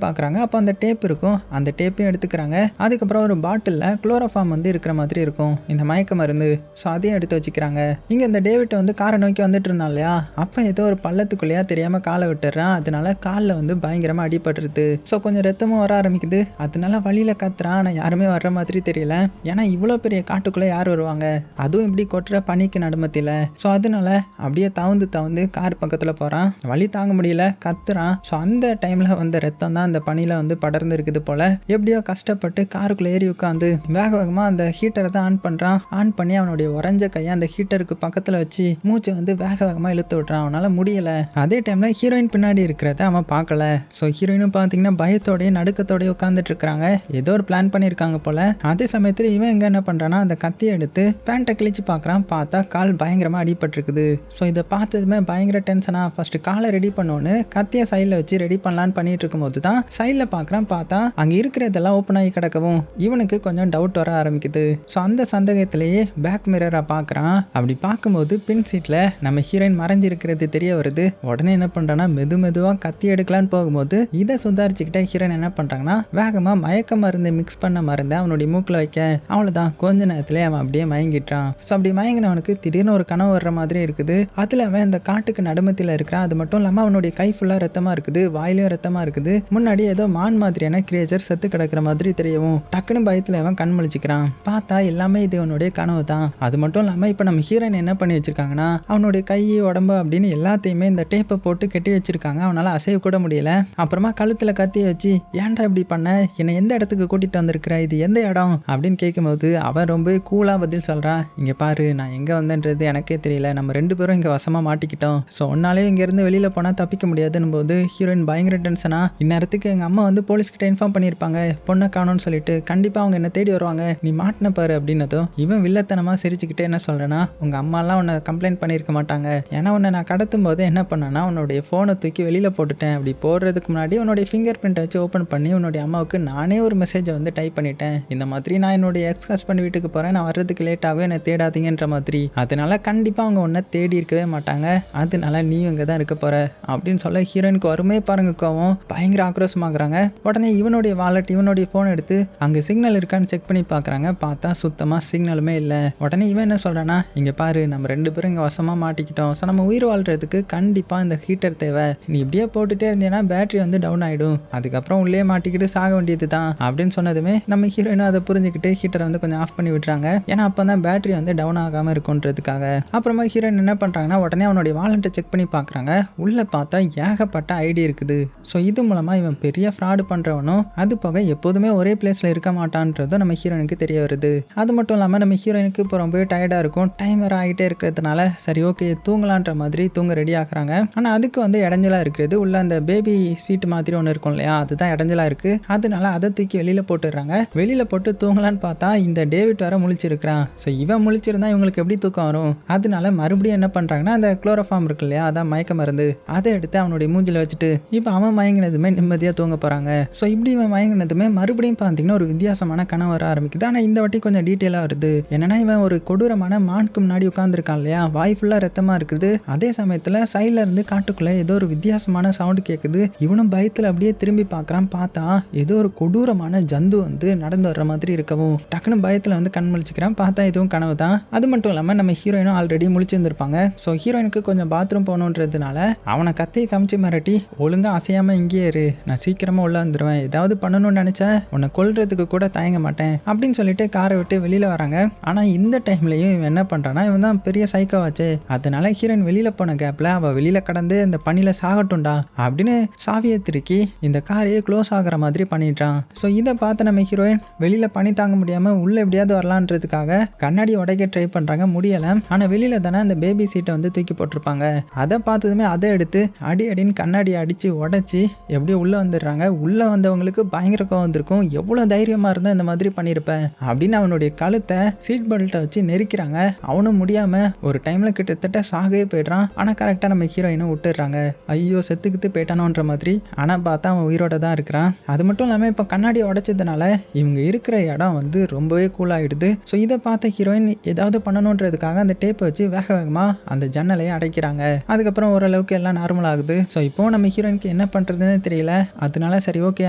பார்க்குறாங்க. அப்போ அந்த டேப் இருக்கும், அந்த டேப்பையும் எடுத்துக்கிறாங்க. அதுக்கப்புறம் ஒரு பாட்டிலில் குளோரோஃபார்ம் வந்து இருக்கிற மாதிரி இருக்கும், இந்த மயக்க மருந்து. ஸோ அதையும் எடுத்து வச்சுக்கிறாங்க. இங்கே இந்த டேவிட் வந்து காரை நோக்கி வந்துட்டு இருந்தான் இல்லையா, அப்போ ஏதோ ஒரு பள்ளத்துக்குள்ளேயா தெரியாமல் காலை விட்டுறான். அதனால காலில் வந்து பயங்கரமாக அடிபட்டுருது. ஸோ கொஞ்சம் ரத்தமும் வர ஆரம்பிக்குது. அதனால வழியில் கத்துறான். ஆனால் யாருமே வர்ற மாதிரி தெரியல. ஏன்னா இவ்வளோ பெரிய காட்டுக்குள்ளே யார் வருவாங்க, அதுவும் இப்படி கொட்டுற பனிக்கு நடுமத்தில. ஸோ அதனால அப்படியே தவுந்து கார் பக்கத்தில் போகிறான். வழி தாங்க முடியல, கத்துறான். ஸோ அந்த டைமில் வந்த ரத்தம் தான் அந்த பனியில் வந்து படர்ந்து இருக்குது போல. எப்படியோ கஷ்டப்பட்டு காருக்குள்ளே ஏறி உட்காந்து வேகமாக அந்த ஹீட்டரை தான் ஆன் பண்ணுறான். ஆன் பண்ணி அவனுடைய உறைஞ்ச கையை அந்த ஹீட்டருக்கு பக்கத்தில் வச்சு மூச்சை வந்து வேகமாக இழுத்து விட்டுறான். அவனால் முடியல. அதே டைமில் ஹீரோயின் பின்னாடி இருக்கிறத அவன் பார்க்கல. ஸோ ஹீரோயினும் பார்த்தீங்கன்னா பயத்தோடய நடுக்கத்தோடய உட்காந்துட்டு இருக்கிறாங்க. ஏதோ ஒரு பிளான் பண்ணியிருக்காங்க போல. அதே சமயத்தில் இவன் எங்கே என்ன பண்ணுறான்னா அந்த கத்தியை எடுத்து பேண்ட்டை கிழிச்சு பார்க்குறான். பார்த்தா கால் பயங்கரமாக அடிபட்டிருக்குது. ஸோ இதை பார்த்ததுமே பயங்கர டென்ஷனாக ஃபர்ஸ்ட் காலை ரெடி பண்ணோன்னு கத்தியை சைடில் வச்சு ரெடி பண்ணலான்னு பண்ணிட்டு இருக்கும்போது தான் சைடில் பார்க்குறான். பார்த்தா அங்கே இருக்கிறதெல்லாம் ஓப்பன் ஆகி கிடக்கவும் இவனுக்கு கொஞ்சம் டவுட் வர ஆரம்பிக்குது. ஸோ அந்த சந்தேகத்திலேயே பேக் மிரரை பார்க்குறான். அப்படி பார்க்கும்போது பின் சீட்டில் நம்ம ஹீரோயின் மறைஞ்சிருக்கிறது தெரிய வருது. உடனே என்ன பண்ணுறான்னா மெதுவாக கத்தி எடுக்கலான்னு போகும்போது இதை சுதாரிச்சுக்கிட்ட ஹீரோயின் என்ன பண்ணுறாங்கன்னா வேகமாக மயக்க மருந்து மிக்ஸ் பண்ண மருந்து அவனுடைய மூக்கில் வைக்க அவ்வளோதான், கொஞ்ச நேரத்திலே அவன் அப்படியே மயங்கிட்டான். ஸோ அப்படி மயங்கினவனுக்கு திடீர்னு ஒரு கனவு வர்ற மாதிரி இருக்குது. அதில் அவன் இந்த காட்டுக்கு நடுமத்தில் இருக்கிறான். அது மட்டும் இல்லாமல் அவனுடைய கை ஃபுல்லாக ரத்தமாக இருக்குது, வாயிலையும் ரத்தமாக இருக்குது. முன்னாடி ஏதோ மான் மாதிரியான கிரியேச்சர் செத்து கிடக்கிற மாதிரி தெரியவும் டக்குன்னு பயத்தில் அவன் கண் முழிச்சுக்கிறான். பார்த்தா எல்லாமே இது அவனுடைய கனவு தான். அது மட்டும் இல்லாமல் இப்போ நம்ம ஹீரோயின் என்ன பண்ணி வச்சிருக்காங்கன்னா அவனுடைய கை உடம்பு அப்படின்னு எல்லாத்தையுமே இந்த டேப்பை போட்டு கட்டி வச்சிருக்காங்க. அவனால் அசைய கூட முடியல. அப்புறமா கழுத்தில் கத்தியை வச்சு ஏன்டா இப்படி பண்ண, என்னை எந்த இடத்துக்கு கூட்டிகிட்டு வந்திருக்கிற, இது எந்த இடம் அப்படின்னு கேட்கும்போது அவன் ரொம்ப கூலாக பதில் சொல்கிறான். இங்கே பாரு, நான் எங்கே வந்தேன்றது எனக்கே தெரியல, நம்ம 2 பேரும் இங்கே வசமாக மாட்டிக்கிட்டோம். ஸோ ஒன்னாலே இங்கேருந்து வெளியில் போனால் தப்பிக்க முடியாதுன்னு போது ஹீரோயின் பயங்கர டென்ஷனா இந்நேரத்துக்கு எங்கள் அம்மா வந்து போலீஸ்கிட்ட இன்ஃபார்ம் பண்ணியிருப்பாங்க பொண்ணை காணோன்னு சொல்லிட்டு, கண்டிப்பாக அவங்க என்ன தேடி வருவாங்க, நீ மாட்டின பாரு அப்படின்னதும் இவன் வில்லத்தனமாக சிரிச்சுக்கிட்டே என்ன சொல்கிறேன்னா உங்கள் அம்மாலாம் உன்னை கம்ப்ளைண்ட் பண்ணியிருக்க மாட்டாங்க. ஏன்னா உன்னை நான் கடத்தும் போது என்ன பண்ணேன்னா உன்னுடைய ஃபோனை தூக்கி வெளியில் போட்டுட்டேன். அப்படி போடுறதுக்கு முன்னாடி உன்னுடைய ஃபிங்கர் பிரிண்ட்டை வச்சு ஓப்பன் பண்ணி உன்னுடைய அம்மாவுக்கு நானே ஒரு மெசேஜை வந்து டைப் பண்ணிட்டேன். இந்த மாதிரி நான் என்னுடைய எக்ஸ் ஹஸ்பண்ட் வீட்டுக்கு போகிறேன், நான் வர்றதுக்கு லேட் ஆகும், என்னை தேடாதீங்கன்ற மாதிரி. அதனால கண்டிப்பாக அவங்க உன்னை தேடி இருக்கவே மாட்டாங்க, அதனால நீ இங்கே தான் இருக்க போகிற அப்படின்னு சொல்ல ஹீரோயினுக்கு வருமே பாருங்க கோவம், பயங்கர ஆக்ரோஷமாகறாங்க. உடனே இவனுடைய வாலெட் இவனுடைய ஃபோன் எடுத்து அங்கே சிக்னல் இருக்கான்னு செக் பண்ணி பார்க்குறாங்க. பார்த்தா சுத்தமாக சிக்னலுமே இல்லை. உடனே இவன் என்ன சொல்கிறான்னா இங்கே பாரு, நம்ம 2 பேரும் இங்கே வசமாக மாட்டிக்கிட்டோம். ஸோ நம்ம உயிர் வாழ்கிறதுக்கு கண்டிப்பாக இந்த ஹீட்டர் தேவை. நீ இப்படியே போட்டுகிட்டே இருந்தீங்கன்னா பேட்டரி வந்து டவுன் ஆகிடும், அதுக்கப்புறம் உள்ளே மாட்டிக்கிட்டு சாக வேண்டியது தான் அப்படின்னு சொன்னதுமே நம்ம ஹீரோயினும் அதை புரிஞ்சுக்கிட்டு ஹீட்டரை வந்து கொஞ்சம் ஆஃப் பண்ணி விட்டுறாங்க. ஏன்னா அப்போ தான் பேட்டரி வந்து டவுன் ஆகாமல் இருக்குன்றதுக்காக. அப்புறமா ஹீரோயின் என்ன பண்ணுறாங்கன்னா உடனே அவனுடைய வாலெட்டை செக் பண்ணி பார்க்குறாங்க. உள்ளே பார்த்தா ஏகப்பட்ட ஐடி இருக்குது. ஸோ இது மூலமாக இவன் பெரிய ஃப்ராடு பண்ணுறவனும் அது போக எப்போதுமே ஒரே பிளேஸில் இருக்க மாட்டான்றதும் நம்ம ஹீரோயினுக்கு தெரிய வருது. அது மட்டும் இல்லாமல் நம்ம ஹீரோயினுக்கு இப்போ ரொம்பவே டயர்டாக இருக்கும். டைம் வேறு ஆகிட்டே இருக்கிறதுனால சரி ஓகே தூங்கலான்ற மாதிரி தூங்க ரெடி ஆகுறாங்க. ஆனால் அதுக்கு வந்து இடைஞ்சலாக இருக்கிறது உள்ள அந்த பேபி சீட்டு மாதிரி ஒன்று இருக்கும் இல்லையா, அதுதான் இடைஞ்சலாக இருக்குது. அதனால அதை தூக்கி வெளியில் போட்டுடுறாங்க. வெளியில் போட்டு தூங்கலான்னு பார்த்தா இந்த டேவிட் வேற முழிச்சிருக்கிறான். ஸோ இவன் முழிச்சிருந்தா இவங்களுக்கு எப்படி தூக்கம் வரும்? அதனால மறுபடியும் என்ன பண்ணுறாங்கன்னா அந்த குளோரோஃபார்ம் இருக்கு இல்லையா, அதான் மயக்க மருந்து, அதை எடுத்து அவனுடைய மூஞ்சில் வச்சுட்டு இப்போ அவன் மயங்கினதுமே நிம்மதியாக தூங்க போகிறாங்க. ஸோ இப்படி இவன் மயங்கினதுமே மறுபடியும் பார்த்தீங்கன்னா ஒரு வித்தியாசமான கனவு வர ஆரம்பிக்குது. ஆனால் இந்த வாட்டி கொஞ்சம் டீட்டெயிலாக வருது. என்னன்னா இவன் ஒரு கொடூரமான மானுக்கு முன்னாடி உட்காந்துருக்கான் இல்லையா, வாய் ஃபுல்லாக ரத்தமாக இருக்குது. அதே சமயத்தில் சைடில் இருந்து காட்டுக்குள்ளே ஏதோ ஒரு வித்தியாசமான சவுண்டு கேட்குது. இவனும் பயத்தில் அப்படியே திரும்பி பார்க்குறான். பார்த்தா ஏதோ ஒரு கொடூரமான ஜந்து வந்து நடந்து வர்ற மாதிரி இருக்கவும் டக்குன்னு பயத்தில் வந்து கண் முழிச்சுக்கிறான். பார்த்தா இதுவும் கனவு தான். அது மட்டும் இல்லாமல் நம்ம ஹீரோயினும் ஆல்ரெடி முழிச்சிருந்திருப்பாங்க. ஸோ ஹீரோயினுக்கு கொஞ்சம் பாத்ரூம் போகணுன்றதுனால அவனை கத்தியை காமிச்சு மிரட்டி ஒழுங்காக அசையாமல் இங்கேயே இரு, நான் சீக்கிரமாக உள்ள வந்துடுவேன், ஏதாவது பண்ணணும்னு நினச்சா உன்னை கொல்றதுக்கு கூட தயங்க மாட்டேன் அப்படின்னு சொல்லிட்டு காரை விட்டு வெளியில் வராங்க. ஆனால் இந்த டைம்லையும் இவன் என்ன பண்ணுறான்னா இவன் தான் பெரிய சைக்கோவாச்சு. அதனால ஹீரோயின் வெளியில் போன கேப்பில் அவள் வெளியில் கடந்து இந்த பணியில் சாகட்டும்டா அப்படின்னு சாவியை திருக்கி இந்த காரையே க்ளோஸ் ஆகிற மாதிரி பண்ணிட்டான். ஸோ இதை பார்த்து நம்ம ஹீரோயின் வெளியில் பனி தாங்க முடியாமல் உள்ளே எப்படியாவது வரலான்றதுக்காக கண்ணாடி உடைக்க ட்ரை பண்ணுறாங்க, முடியலை. ஆனால் வெளியில் தானே அந்த பேபி சீட்டை வந்து தூக்கி போட்டிருப்பாங்க. அதை பார்த்ததுமே அதை எடுத்து அடின்னு கண்ணாடி அடித்து உடச்சி எப்படியோ உள்ளே வந்துடுறாங்க. உள்ளே வந்தவங்களுக்கு பயங்கர கோவம் வந்திருக்கும், எவ்வளோ தைரியமாக இருந்தால் இந்த மாதிரி பண்ணியிருப்பேன் அப்படின்னு அவனுடைய கழுத்தை சீட் பெல்ட்டை வச்சு நெரிக்கிறாங்க. அவனும் முடியாமல் ஒரு டைமில் கிட்டத்தட்ட சாகவே போய்ட்றான். ஆனால் கரெக்டாக நம்ம ஹீரோயினை விட்டுடுறாங்க. ஐயோ செத்துக்கிட்டு போயிட்டானோன்ற மாதிரி. ஆனால் பார்த்தா அவன் உயிரோட தான் இருக்கிறான். அது மட்டும் இல்லாமல் இப்போ கண்ணாடி உடைச்சதுனால இவங்க இருக்கிற இடம் வந்து ரொம்பவே கூலாகிடுது. ஸோ இதை பார்த்த ஹீரோயின் ஏதாவது பண்ணணுன்றதுக்காக அந்த டேப்பை வச்சு வேகமாக அந்த ஜன்னலையை அடைக்கிறாங்க. அதுக்கப்புறம் ஓரளவுக்கு எல்லாம் நார்மல் ஆகுது. ஸோ இப்போ நம்ம ஹீரோயினுக்கு என்ன பண்ணுறதுன்னு தெரியல. அதனால சரி ஓகே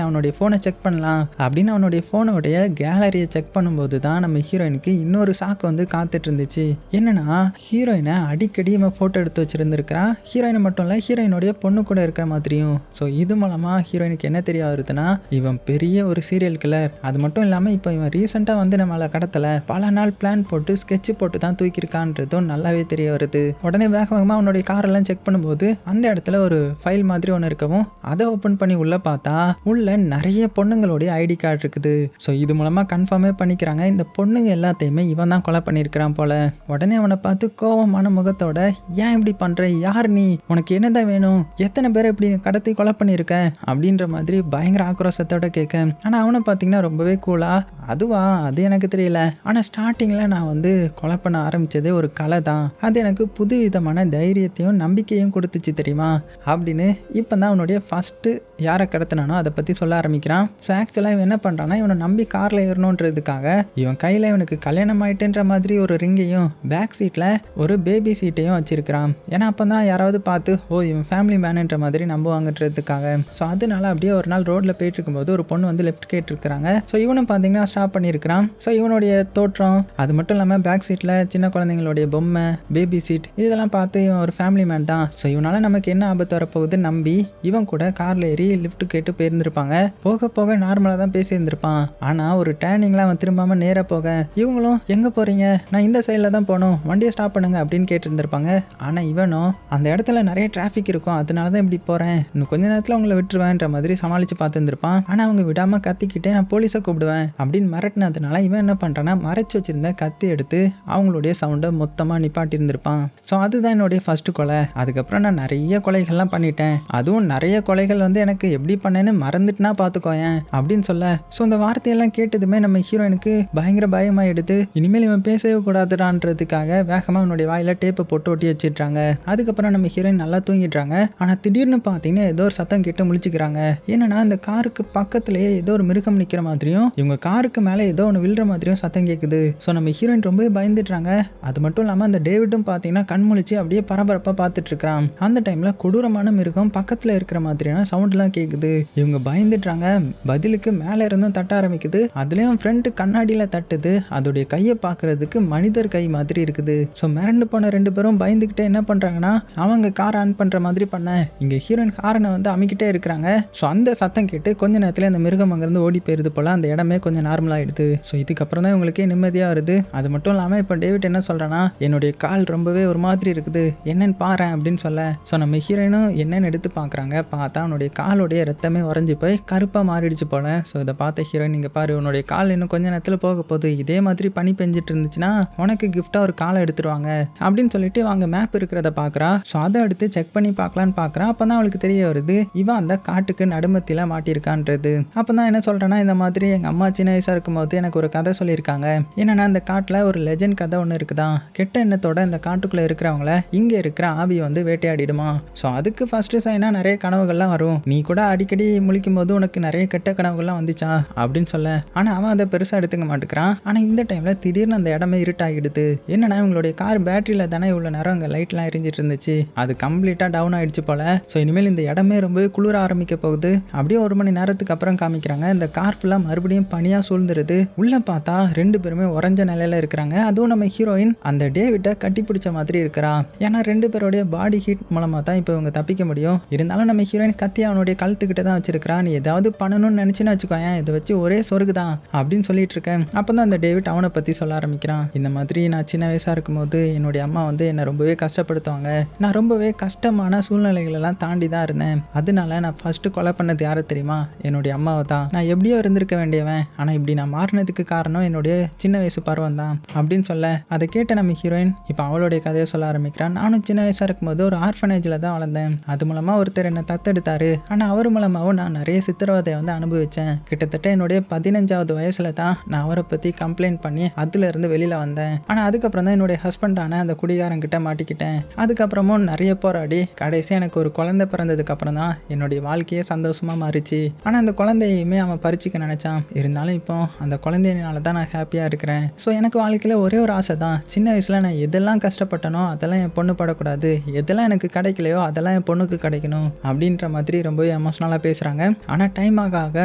அவனுடைய ஃபோனை செக் பண்ணலாம் அப்படின்னு அவனுடைய ஃபோனுடைய கேலரியை செக் பண்ணும்போது தான் நம்ம ஹீரோயினுக்கு இன்னொரு சாக்கு வந்து காத்துட்டு இருந்துச்சு. என்னன்னா ஹீரோயினை அடிக்கடி இவன் ஃபோட்டோ எடுத்து வச்சிருந்துருக்கிறான். ஹீரோயினை மட்டும் இல்லை, ஹீரோயினுடைய பொண்ணு கூட இருக்கிற மாதிரியும். ஸோ இது மூலமாக ஹீரோயினுக்கு என்ன தெரிய வருதுன்னா இவன் பெரிய ஒரு சீரியல் கில்லர். அது மட்டும் இல்லாமல் இப்போ இவன் ரீசெண்டாக வந்து நம்மளை கடத்தலை, பல நாள் பிளான் போட்டு ஸ்கெட்ச் போட்டு தான் தூக்கியிருக்கான்றதும் நல்லாவே தெரிய வருது. உடனே வேக வேகமாக அவனுடைய காரெல்லாம் செக் பண்ணும்போது அந்த இடத்துல ஒரு ஃபைல் மாதிரி ஒன்று இருக்கவும் அதை ஓப்பன் பண்ணி உள்ளே பார்த்தா உள்ள நிறைய பொண்ணுங்களுடைய ஐடி கார்டு இருக்குது. ஸோ இது மூலமாக கன்ஃபார்மே பண்ணிக்கிறாங்க இந்த பொண்ணுங்க எல்லாத்தையுமே இவன் தான் கொலை பண்ணியிருக்கிறான் போல. உடனே அவனை பார்த்து கோவமான முகத்தோட ஏன் இப்படி பண்ணுற, யார் நீ, உனக்கு என்னதான் வேணும், எத்தனை பேரை இப்படி கடத்தி கொலை பண்ணியிருக்க அப்படின்ற மாதிரி பயங்கர ஆக்ரோஷத்தோட கேட்க. ஆனால் அவனை பார்த்தீங்கன்னா ரொம்பவே கூலா அதுவா அது எனக்கு தெரியல, ஆனால் ஸ்டார்டிங்கில் நான் வந்து கொலை பண்ண ஆரம்பித்ததே ஒரு கலை தான், அது எனக்கு புது விதமான தைரியத்தையும் நம்பிக்கையும் கொடுத்துச்சு தெரியுமா அப்படின்னு இப்போ தான் அவனுடைய ஃபஸ்ட்டு யாரை கடத்தினானோ அதை பற்றி சொல்ல ஆரம்பிக்கிறான். ஸோ ஆக்சுவலாக இவன் என்ன பண்ணுறான்னா இவனை நம்பி காரில் ஏறணுன்றதுக்காக இவன் கையில் இவனுக்கு கல்யாணம் ஆயிட்டுன்ற மாதிரி ஒரு ரிங்கையும் பேக் சீட்டில் ஒரு பேபி சீட்டையும் வச்சிருக்கிறான். ஏன்னா அப்போ தான் யாராவது பார்த்து ஓ இவன் ஃபேமிலி மேனுன்ற மாதிரி நம்புவாங்கன்றதுக்காக. ஸோ அதனால அப்படியே ஒரு நாள் ரோட்டில் போயிட்டு இருக்கும்போது ஒரு பொண்ணு வந்து லெஃப்ட் கேட்டிருக்கிறாங்க. ஸோ இவனும் பார்த்தீங்கன்னா ஸ்டாப் பண்ணியிருக்கிறான். ஸோ இவனுடைய தோற்றம் அது மட்டும் இல்லாமல் பேக் சீட்டில் சின்ன குழந்தைங்களுடைய பொம்மை, பேபி சீட் இதெல்லாம் பார்த்து இவன் ஒரு ஃபேமிலி மேன் தான். ஸோ இவனால் நமக்கு என்ன ஆபத்து வரப்போகுது நம்பி இவன் கூட காரில் ஏறி லிஃப்ட் கேட்டு போயிருந்திருப்பாங்க. போக போக நார்மலாக தான் பேசியிருந்திருப்பான். ஆனால் ஒரு டேர்னிங்லாம் அவன் திரும்பாமல் நேராக போக இவங்களும் எங்கே போகிறீங்க, நான் இந்த சைடில் தான் போகணும், வண்டியை ஸ்டாப் பண்ணுங்க அப்படின்னு கேட்டுருந்துருப்பாங்க. ஆனால் இவனும் அந்த இடத்துல நிறைய டிராஃபிக் இருக்கும் அதனால தான் இப்படி போகிறேன், இன்னும் கொஞ்ச நேரத்தில் அவங்கள விட்டுருவேன்ற மாதிரி சமாளித்து பார்த்துருந்துருப்பான். ஆனால் அவங்க விடாமல் கத்திக்கிட்டே நான் போலீஸை கூப்பிடுவேன் அப்படின்னு மிரட்டினதுனால இவன் என்ன பண்ணுறான்னா மறைச்சி வச்சிருந்த கத்தி எடுத்து அவங்களுடைய சவுண்டை மொத்தமாக நிப்பாட்டி இருந்திருப்பான். ஸோ அதுதான் என்னுடைய ஃபர்ஸ்ட் கொலை. அதுக்கப்புறம் நான் நிறைய கொலைகள்லாம் பண்ணிட்டேன், அதுவும் நிறைய கொலைகள் வந்து எனக்கு எப்படி பண்ணேன்னு மறந்துட்டுனா பார்த்துக்கோயேன் அப்படின்னு சொல்ல. ஸோ இந்த வார்த்தையெல்லாம் கேட்டதுமே நம்ம ஹீரோயினுக்கு பயங்கர பயமாக எடுத்து இனிமேல் இவன் பேசவே கூடாதுடான்றதுக்காக வேகமாக அவனுடைய வாயில டேப்பை போட்டு ஒட்டி வச்சிடுறாங்க. அதுக்கப்புறம் நம்ம ஹீரோயின் நல்லா தூங்கிடுறாங்க. ஆனால் திடீர்னு பார்த்தீங்கன்னா ஏதோ ஒரு சத்தம் கேட்டு முழிச்சுக்கிறாங்க. என்னன்னா இந்த காருக்கு பக்கத்துலேயே ஏதோ ஒரு மிருகம் நிற்கிற மாதிரியும் இவங்க காருக்கு மேலே ஏதோ ஒன்று விழுற மாதிரியும் சத்தம் கேட்குது. ஸோ நம்ம ஹீரோயின் ரொம்ப பயந்துடுறாங்க. அது மட்டும் இல்லாமல் அந்த டேவிடும் பார்த்தீங்கன்னா கண் முழிச்சு அப்படியே பரபரப்பாக பார்த்துட்டு இருக்கிறான். அந்த டைமில் கொடூரமான மிருகம் பக்கத்தில் இருக்கிற மாதிரியான சவுண்ட்லாம் கேட்குது. இவங்க பயந்துடுறாங்க. பதிலுக்கு மேலே இருந்தும் தட்ட ஆரம்பிக்குது. அதுலேயும் ஃப்ரண்ட் கண்ணாடியில் தட்டுது. அதோடைய கையை பார்க்கறதுக்கு மனிதர் கை மாதிரி இருக்குது. ஸோ மிரண்டு போன ரெண்டு பேரும் பயந்துக்கிட்டே என்ன பண்ணுறாங்கன்னா அவங்க கார் ஆன் பண்ணுற மாதிரி பண்ண இங்கே ஹீரோயின் ஹாரனை வந்து அமைக்கிட்டே இருக்கிறாங்க. ஸோ அந்த சத்தம் கேட்டு கொஞ்ச நேரத்தில் அந்த மிருகம் அங்கேருந்து ஓடி போயிருது போல். அந்த இடமே கொஞ்சம் நார்மலாகிடுது. ஸோ இதுக்கப்புறம் தான் இவங்களுக்கே நிம்மதியாக வருது. அது மட்டும் இல்லாமல் இப்போ டேவிட் என்ன சொல்கிறான்னா என்னுடைய கால் ரொம்பவே ஒரு மாதிரி இருக்குது, என்னன்னு பாரு அப்படின்னு சொல்ல. ஸோ நம்ம ஹீரோயினும் என்னன்னு எடுத்து பார்க்குறாங்க. பார்த்தா அவனுடைய காலோடைய ரத்தமே உறைஞ்சி போய் கருப்பாக மாறிடுச்சு போல. ஸோ இதை பார்த்த ஹீரோயின் இங்கே பாரு உன்னுடைய கால் இன்னும் கொஞ்ச நேரத்தில் போக போகுது, இதே மாதிரி பனி பெஞ்சிட்டு இருந்துச்சுன்னா உனக்கு கிஃப்டாக ஒரு காலை எடுத்துருவாங்க அப்படின்னு சொல்லிட்டு அவங்க மேப் இருக்கிறத பார்க்குறா. ஸோ அதை எடுத்து செக் பண்ணி பார்க்கலான்னு பார்க்குறா. அப்போ தான் அவளுக்கு தெரிய வருது இவன் அந்த காட்டுக்கு நடுமத்தில மாட்டியிருக்கான்றது. அப்போ தான் என்ன சொல்கிறேன்னா இந்த மாதிரி எங்கள் அம்மா சின்ன வயசாக இருக்கும்போது எனக்கு ஒரு கதை சொல்லியிருக்காங்க. என்னன்னா இந்த காட்டில் ஒரு லெஜண்ட் கதை ஒன்று இருக்குதான், கெட்ட எண்ணத்தோட இந்த காட்டுக்குள்ளே இருக்கிறவங்கள இங்கே இருக்கிற ஆவி வந்து வேட்டையாடிடுமா. ஸோ அதுக்கு ஃபஸ்ட்டு சைனாக நிறைய கனவுகள்லாம் வரும், நீ கூட அடிக்கடி முழிக்கும் போது உனக்கு நிறைய கெட்ட கனவுகள்லாம் வந்துச்சா அப்படின்னு சொல்ல. ஆனால் அவன் அதை பெருசாக எடுத்துக்க மாட்டேங்கிறான். ஆனால் இந்த டைமில் திடீர்னு அந்த இடமே இருட்டாகிடுது. என்னன்னா இவங்களுடைய கார் பேட்டரியில் தானே இவ்வளோ நேரம் அங்கே லைட்லாம் எரிஞ்சிட்டு இருந்துச்சு, அது கம்ப்ளீட்டாக டவுன் ஆகிடுச்சு போல். ஸோ இனிமேல் இந்த இடமே ரொம்பவே குளிர ஆரம்பிக்க போகுது. அப்படியே ஒரு மணி நேரத்துக்கு அப்புறம் காமிக்கிறாங்க இந்த கார் ஃபுல்லாக மறுபடியும் பனியாக சூழ்ந்துருது. உள்ளே பார்த்தா ரெண்டு பேருமே உறைஞ்ச நிலையில் இருக்கிறாங்க. அதுவும் நம்ம ஹீரோயின் அந்த டேவிட்டை கட்டி பிடிச்ச மாதிரி இருக்கிறான். ஏன்னா ரெண்டு பேருடைய பாடி ஹீட் மூலமாக தான் இப்போ இவங்க தப்பிக்க முடியும். இருந்தாலும் நம்ம ஹீரோயின் கத்தி அவனுடைய கழுத்துக்கிட்ட தான் வச்சிருக்கிறான். நீ ஏதாவது பண்ணணும்னு நினச்சின்னு வச்சுக்கோயேன், இதை வச்சு ஒரே சொருகு தான் அப்படின்னு சொல்லிட்டு இருக்கேன். அப்போ தான் அந்த டேவிட் அவனை பற்றி சொல்ல ஆரம்பிக்கிறான். இந்த மாதிரி நான் சின்ன வயசாக இருக்கும்போது என்னுடைய அம்மா வந்து என்னை ரொம்பவே கஷ்டப்படுத்துவாங்க, நான் ரொம்பவே கஷ்டமான சூழ்நிலைகளெல்லாம் தாண்டி தான் இருந்தேன், அதனால நான் ஃபஸ்ட்டு கொலை பண்ணது யாரை தெரியுமா, என்னுடைய அம்மாவை தான். நான் எப்படியோ இருந்திருக்க வேண்டியவன், ஆனால் இப்படி நான் மாறினதுக்கு காரணம் என்னுடைய சின்ன வயசு பருவம் தான் அப்படின்னு சொல்ல. அதை கேட்ட நம்ம ஹீரோயின் இப்போ அவளுடைய கதையை சொல்ல ஆரம்பிக்கிறான். நானும் சின்ன வயசாக இருக்கும்போது ஒரு ஆர்ஃபனேஜில் தான் வளர்ந்தேன். அது மூலமாக ஒருத்தர் என்னை தத்தெடுத்தாரு. ஆனால் அவர் மூலமாகவும் நான் நிறைய சித்திரவதையை வந்து அனுபவித்தேன். கிட்டத்தட்ட என்னுடைய 15வது வயசில் தான் நான் அவரை பற்றி கம்ப்ளைண்ட் பண்ணி அதுலேருந்து வெளியில் வந்தேன். ஆனால் அதுக்கப்புறம் தான் என்னுடைய ஹஸ்பண்டான அந்த குடிகாரங்கிட்ட மாட்டிக்கிட்டேன். அதுக்கப்புறமும் நிறைய போராடி கடைசி எனக்கு ஒரு குழந்தை பிறந்ததுக்கு அப்புறம் தான் என்னுடைய வாழ்க்கையே சந்தோஷமாக மாறிச்சு. ஆனால் அந்த குழந்தையுமே அவன் பறிச்சுக்க நினச்சான். இருந்தாலும் இப்போ அந்த குழந்தையினால தான் நான் ஹாப்பியாக இருக்கிறேன். ஸோ எனக்கு வாழ்க்கையில் ஒரே ஒரு ஆசை தான், சின்ன வயசில் நான் எதெல்லாம் கஷ்டப்பட்டனோ அதெல்லாம் என் பொண்ணு படக்கூடாது, எதெல்லாம் எனக்கு கிடைக்கலையோ அதெல்லாம் என் பொண்ணு உனக்கு கிடைக்கணும் அப்படின்ற மாதிரி ரொம்பவே எமோஷனலாக பேசுகிறாங்க. ஆனால் டைம் ஆக ஆக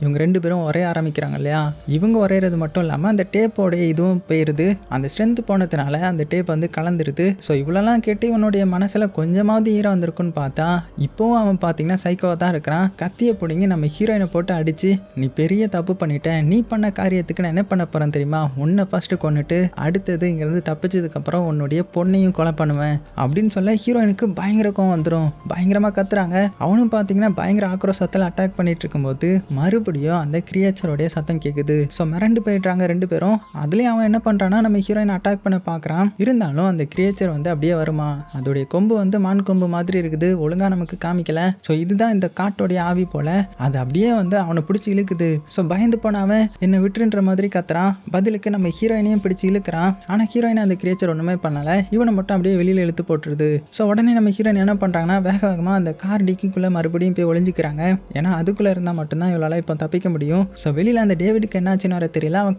இவங்க 2 பேரும் உரைய ஆரம்பிக்கிறாங்க இல்லையா. இவங்க உரையிறது மட்டும் இல்லாமல் அந்த டேப்போடைய இதுவும் போயிடுது. அந்த ஸ்ட்ரென்த் போனதுனால அந்த டேப் வந்து கலந்துருது. ஸோ இவ்வளோலாம் கேட்டு இவனுடைய மனசில் கொஞ்சமாவது ஈரம் வந்திருக்குன்னு பார்த்தா இப்போவும் அவன் பார்த்தீங்கன்னா சைக்கோவாக தான் இருக்கிறான். கத்தியை பிடிங்கி நம்ம ஹீரோயினை போட்டு அடித்து, நீ பெரிய தப்பு பண்ணிட்ட, நீ பண்ண காரியத்துக்கு நான் என்ன பண்ண போகிறேன் தெரியுமா, உன்னை ஃபஸ்ட்டு கொண்டுட்டு அடுத்தது இங்கேருந்து தப்பிச்சதுக்கப்புறம் உன்னுடைய பொண்ணையும் கொலை பண்ணுவேன் அப்படின்னு சொல்ல ஹீரோயினுக்கு பயங்கர கோவம் வந்துடும். பயங்கரமாக கத்துறாங்க. அவனும் பார்த்தீங்கன்னா பயங்கர ஆக்ரோஷத்தில் அட்டாக் பண்ணிட்டு இருக்கும்போது மறுபடியும் அந்த கிரியேச்சரோடைய சத்தம் கேட்குது. ஸோ மிரண்டு போயிடுறாங்க 2 பேரும். அதுலேயும் அவன் என்ன பண்ணுறான்னா நம்ம ஹீரோயினை அட்டாக் பண்ண பார்க்குறான். இருந்தாலும் அந்த கிரியேச்சர் வந்து அப்படியே வருமா, அதோடைய கொம்பு வந்து மான் கொம்பு மாதிரி இருக்குது, ஒழுங்காக நமக்கு காமிக்கல. ஸோ இதுதான் இந்த காட்டோடைய ஆவி போல. அது அப்படியே வந்து அவனை பிடிச்சி இழுக்குது. ஸோ பயந்து போன அவன் என்னை விட்டுன்ற மாதிரி கத்துறான். பதிலுக்கு நம்ம ஹீரோயினையும் பிடிச்சி இழுக்கிறான். ஆனால் ஹீரோயினை அந்த கிரியேச்சர் ஒன்றுமே பண்ணலை. இவனை மட்டும் அப்படியே வெளியில் இழுத்து போட்டுருது. ஸோ உடனே நம்ம ஹீரோயின் என்ன பண்ணுறாங்கன்னா வேக வேகமாக அந்த கார் டிக்கிக்குள்ளே மறுபடியும் போய் ஒளிஞ்சிக்கிறாங்க. ஏன்னா அதுக்குள்ளே இருந்தால் மட்டும்தான் இவளால் இப்போ தப்பிக்க முடியும். ஸோ வெளியில் அந்த டேவிடுக்கு என்னாச்சுன்னு வர தெரியல. அவன்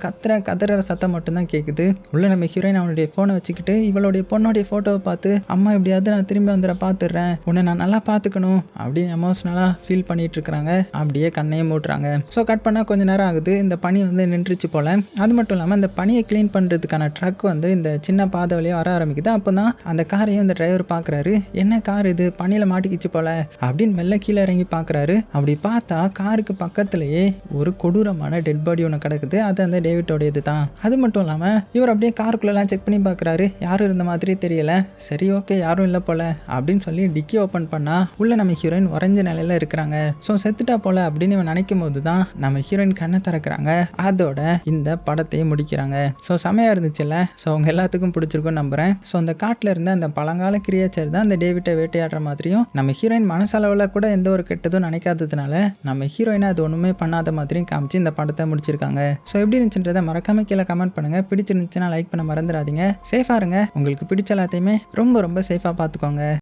கதற சத்தம் மட்டும்தான் கேட்குது. உள்ள நம்ம ஹீரோயின் அவனுடைய ஃபோனை வச்சுக்கிட்டு இவளுடைய பொண்ணுடைய ஃபோட்டோவை பார்த்து, அம்மா எப்படியாவது நான் திரும்பி வந்துட பார்த்துடுறேன், உன்னை நான் நல்லா பார்த்துக்கணும் அப்படின்னு எமோஷனலாக ஃபீல் பண்ணிட்டு இருக்கிறாங்க. அப்படியே கண்ணையும் மூட்டுறாங்க. ஸோ கட் பண்ணால் கொஞ்சம் நேரம் ஆகுது. இந்த பனி வந்து நின்றுச்சு போல. அது மட்டும் இல்லாமல் இந்த பனியை க்ளீன் பண்ணுறதுக்கான ட்ரக் வந்து இந்த சின்ன பாதை வழியாக வர ஆரம்பிக்குது. அப்போ தான் அந்த காரையும் இந்த டிரைவர் பார்க்குறாரு. என்ன கார் இது, பனியில் மாட்டிக்கிச்சு போல அப்படின்னு மெல்ல கீழே இறங்கி பார்க்குறாரு. அப்படி பார்த்தா காருக்கு பக்கத்துலேயே ஒரு கொடூரமான டெட் பாடி ஒன்று கிடக்குது. அது அந்த டேவிட்டோடையது தான். அது மட்டும் இல்லாமல் இவர் அப்படியே காருக்குள்ளெல்லாம் செக் பண்ணி பார்க்குறாரு. யாரும் இருந்த மாதிரி தெரியல. சரி ஓகே யாரும் இல்லை போல அப்படின்னு சொல்லி டிக்கி ஓப்பன் பண்ணால் உள்ள நம்ம ஹீரோயின் உறைஞ்ச நிலையில் இருக்கிறாங்க. ஸோ செத்துட்டா போல அப்படின்னு இவன் நினைக்கும் போது தான் நம்ம ஹீரோயின் கண்ணை திறக்கிறாங்க. அதோட இந்த படத்தையும் முடிக்கிறாங்க. ஸோ செமையாக இருந்துச்சுல்ல. ஸோ அவங்க எல்லாத்துக்கும் பிடிச்சிருக்குன்னு நம்புகிறேன். ஸோ அந்த காட்டில் இருந்த அந்த பழங்கால கிரியேச்சர் தான் அந்த டேவிட்டை வேட்டையாடுற மாதிரியும், நம்ம ஹீரோயின் மனசளவில் கூட எந்த ஒரு கெட்டதும் நினைக்காததுனால நம்ம ஹீரோயினை அது ஒன்றுமே பண்ணாத மாதிரியும் காமிச்சு இந்த படத்தை முடிச்சிருக்காங்க. ஸோ எப்படி இருந்துச்சுன்றதை மறக்காம கீழே கமெண்ட் பண்ணுங்கள். பிடிச்சிருந்துச்சுன்னா லைக் பண்ண மறந்துடாதீங்க. சேஃபாக இருங்க. உங்களுக்கு பிடிச்ச எல்லாத்தையுமே ரொம்ப ரொம்ப சேஃபாக பார்த்துக்கோங்க.